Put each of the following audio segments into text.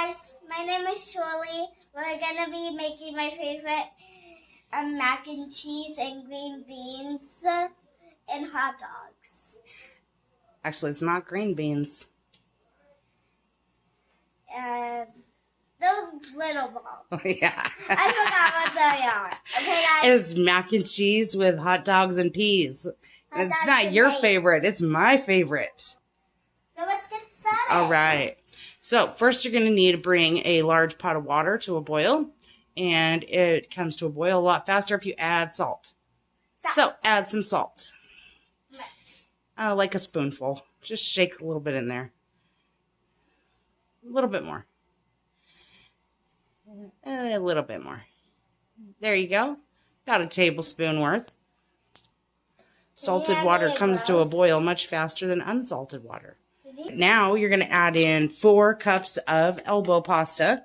guys, my name is Shirley. We're going to be making my favorite mac and cheese and green beans and hot dogs. Actually, it's not green beans. Those little balls. Oh, yeah. I forgot what they are. Okay, guys. It's mac and cheese with hot dogs and peas. And it's not your favorite. It's my favorite. So let's get started. All right. So first you're going to need to bring a large pot of water to a boil. And it comes to a boil a lot faster if you add salt. So add some salt. Much. Like a spoonful. Just shake a little bit in there. A little bit more. A little bit more. There you go. Got a tablespoon worth. Salted water comes to a boil much faster than unsalted water. Now you're going to add in 4 cups of elbow pasta.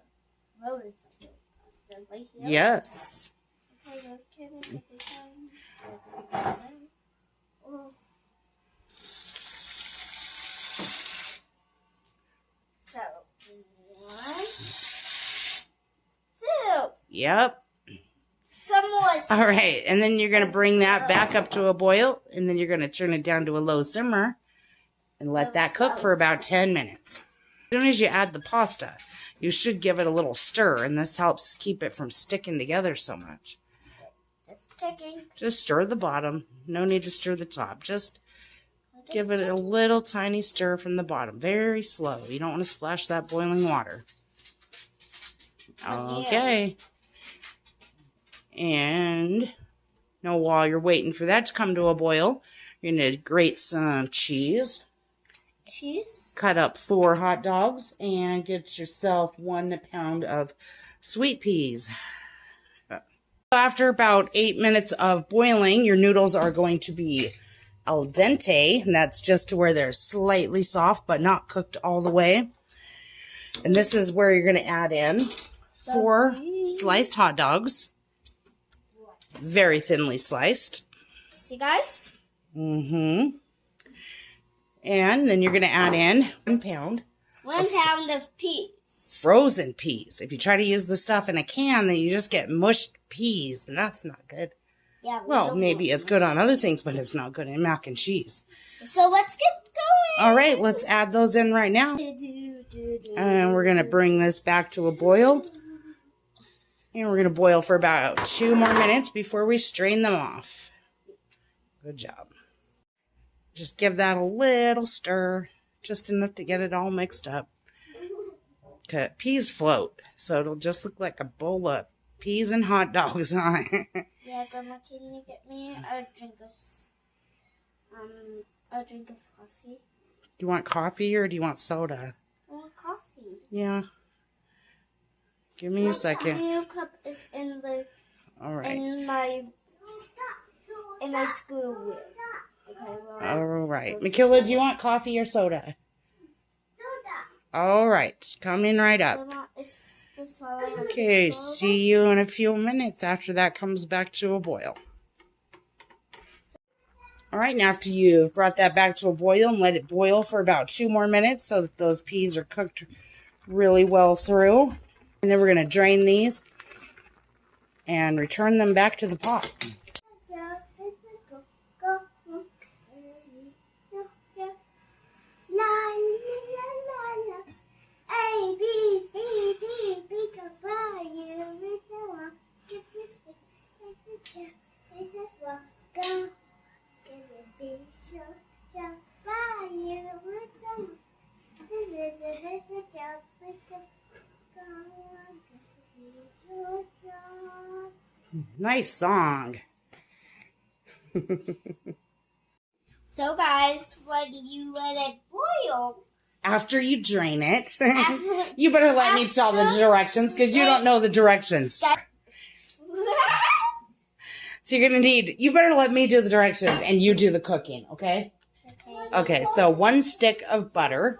Yes. So, 1, 2. Yep. Some more. All right. And then you're going to bring that back up to a boil. And then you're going to turn it down to a low simmer. And let that cook for about 10 minutes. As soon as you add the pasta, you should give it a little stir. And this helps keep it from sticking together so much. Just checking. Just stir the bottom. No need to stir the top. Just give it a little tiny stir from the bottom. Very slow. You don't want to splash that boiling water. Okay. And now while you're waiting for that to come to a boil, you're going to grate some cheese. Cut up 4 hot dogs and get yourself 1 pound of sweet peas. After about 8 minutes of boiling, your noodles are going to be al dente, and that's just to where they're slightly soft but not cooked all the way. And this is where you're going to add in 4 sliced hot dogs, very thinly sliced. See, guys? Mm-hmm. And then you're going to add in 1 pound. 1 pound of peas. Frozen peas. If you try to use the stuff in a can, then you just get mushed peas, and that's not good. Yeah. Well, maybe it's good on other things, but it's not good in mac and cheese. So let's get going. All right, let's add those in right now. And we're going to bring this back to a boil. And we're going to boil for about 2 more minutes before we strain them off. Good job. Just give that a little stir, just enough to get it all mixed up. Okay, peas float, so it'll just look like a bowl of peas and hot dogs on it. Yeah, Grandma, can you get me a drink of coffee? Do you want coffee or do you want soda? I want coffee. Yeah. Give me a second. The new cup is in the in my school room. Okay, all right. Makila, do you want coffee or soda? Soda. All right. Coming right up. Okay, see you in a few minutes after that comes back to a boil. All right, now after you've brought that back to a boil and let it boil for about 2 more minutes so that those peas are cooked really well through. And then we're going to drain these and return them back to the pot. Nice song. So guys, when you let it boil, after you drain it, you better let me tell the directions because you don't know the directions. So you're going to need, you better let me do the directions and you do the cooking, okay? Okay, so 1 stick of butter.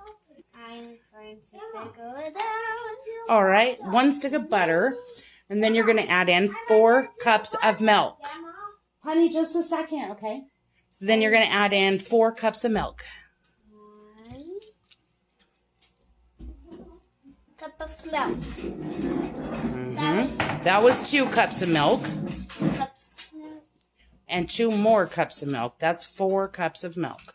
I'm going to figure it out. All right, 1 stick of butter. And then you're going to add in 4 cups of milk. Honey, just a second, okay? So then you're going to add in 4 cups of milk. 1 cup cup of milk. That was 2 cups of milk. 2 cups of milk. And 2 more cups of milk. That's 4 cups of milk.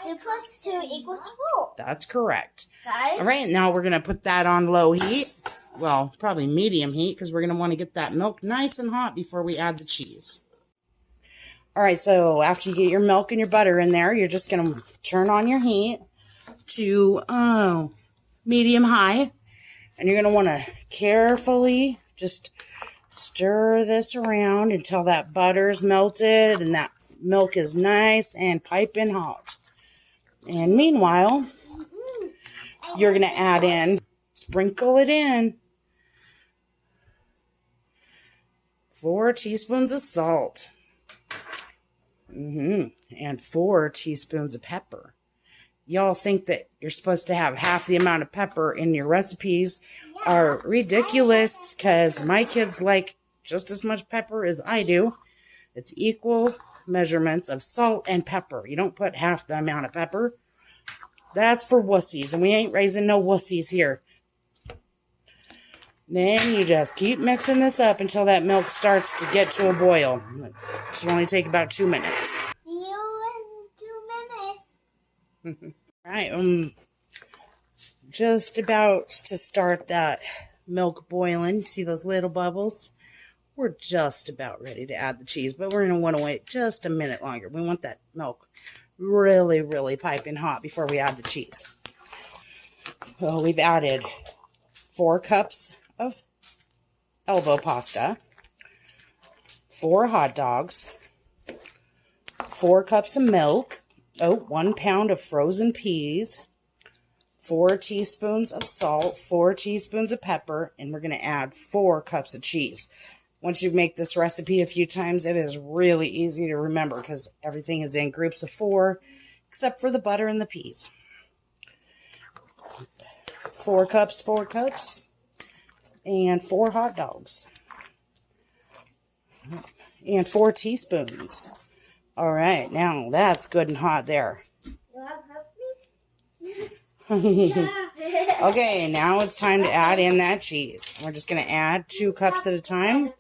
2 plus 2 equals 4. That's correct. Guys. All right, now we're going to put that on low heat. Well, probably medium heat because we're going to want to get that milk nice and hot before we add the cheese. All right, so after you get your milk and your butter in there, you're just going to turn on your heat to medium high. And you're going to want to carefully just stir this around until that butter's melted and that milk is nice and piping hot. And meanwhile, you're going to add in, sprinkle it in, 4 teaspoons of salt. And 4 teaspoons of pepper. Y'all think that you're supposed to have half the amount of pepper in your recipes are ridiculous because my kids like just as much pepper as I do. It's equal measurements of salt and pepper. You don't put half the amount of pepper. That's for wussies, and we ain't raising no wussies here. Then you just keep mixing this up until that milk starts to get to a boil. It should only take about 2 minutes. See you in 2 minutes. All right, just about to start that milk boiling. See those little bubbles? We're just about ready to add the cheese, but we're going to want to wait just a minute longer. We want that milk really, really piping hot before we add the cheese. So we've added 4 cups of elbow pasta, 4 hot dogs, 4 cups of milk, 1 pound of frozen peas, 4 teaspoons of salt, 4 teaspoons of pepper, and we're going to add 4 cups of cheese. Once you make this recipe a few times, it is really easy to remember because everything is in groups of 4, except for the butter and the peas. 4 cups, and 4 hot dogs. And 4 teaspoons. All right, now that's good and hot there. You want to help me? Okay, now it's time to add in that cheese. We're just going to add 2 cups at a time.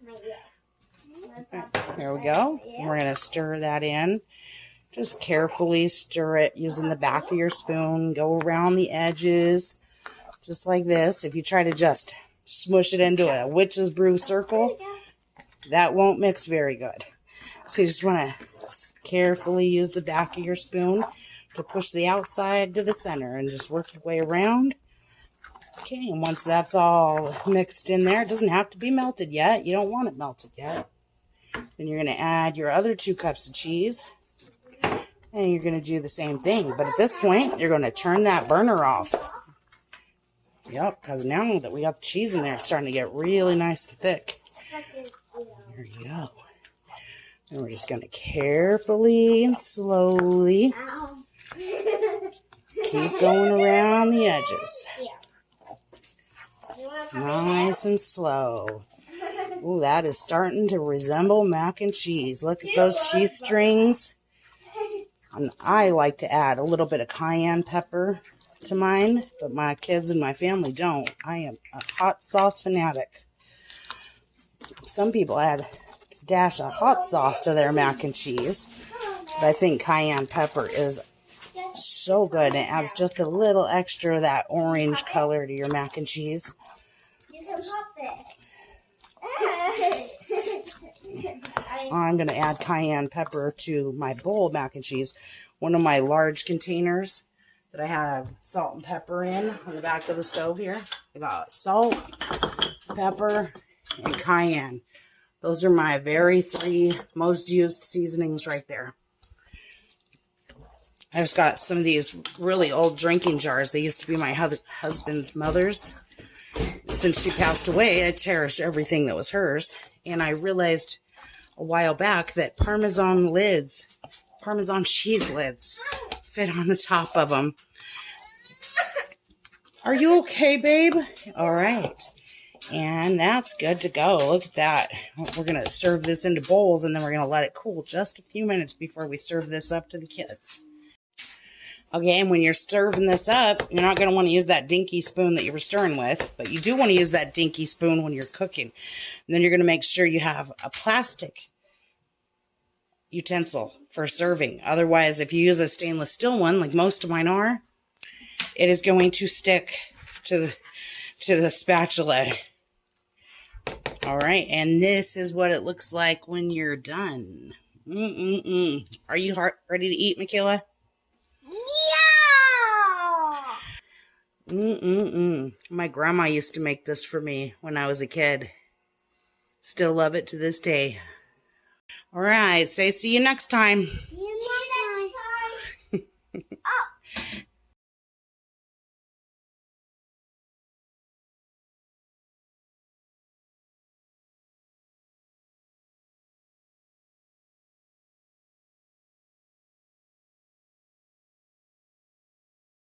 There we go. And we're going to stir that in. Just carefully stir it using the back of your spoon. Go around the edges, just like this. If you try to just smush it into a witch's brew circle, that won't mix very good. So you just want to carefully use the back of your spoon to push the outside to the center and just work your way around. Okay, and once that's all mixed in there, it doesn't have to be melted yet. You don't want it melted yet. Then you're going to add your other 2 cups of cheese. And you're going to do the same thing. But at this point, you're going to turn that burner off. Yep, because now that we got the cheese in there, it's starting to get really nice and thick. There you go. And we're just going to carefully and slowly keep going around the edges. Nice and slow. Ooh, that is starting to resemble mac and cheese. Look at those cheese strings. And I like to add a little bit of cayenne pepper to mine, but my kids and my family don't. I am a hot sauce fanatic. Some people add a dash of hot sauce to their mac and cheese, but I think cayenne pepper is so good. It adds just a little extra of that orange color to your mac and cheese. I'm going to add cayenne pepper to my bowl of mac and cheese. One of my large containers that I have salt and pepper in on the back of the stove here. I got salt, pepper, and cayenne. Those are my very 3 most used seasonings right there. I just got some of these really old drinking jars. They used to be my husband's mother's. Since she passed away, I cherish everything that was hers. And I realized a while back that Parmesan cheese lids, fit on the top of them. Are you okay, babe? All right. And that's good to go. Look at that. We're going to serve this into bowls, and then we're going to let it cool just a few minutes before we serve this up to the kids. Okay, and when you're serving this up, you're not going to want to use that dinky spoon that you were stirring with, but you do want to use that dinky spoon when you're cooking. And then you're going to make sure you have a plastic utensil for serving. Otherwise, if you use a stainless steel one, like most of mine are, it is going to stick to the spatula. All right, and this is what it looks like when you're done. Are you ready to eat, Michaela? Yeah! My grandma used to make this for me when I was a kid. Still love it to this day. All right, say see you next time.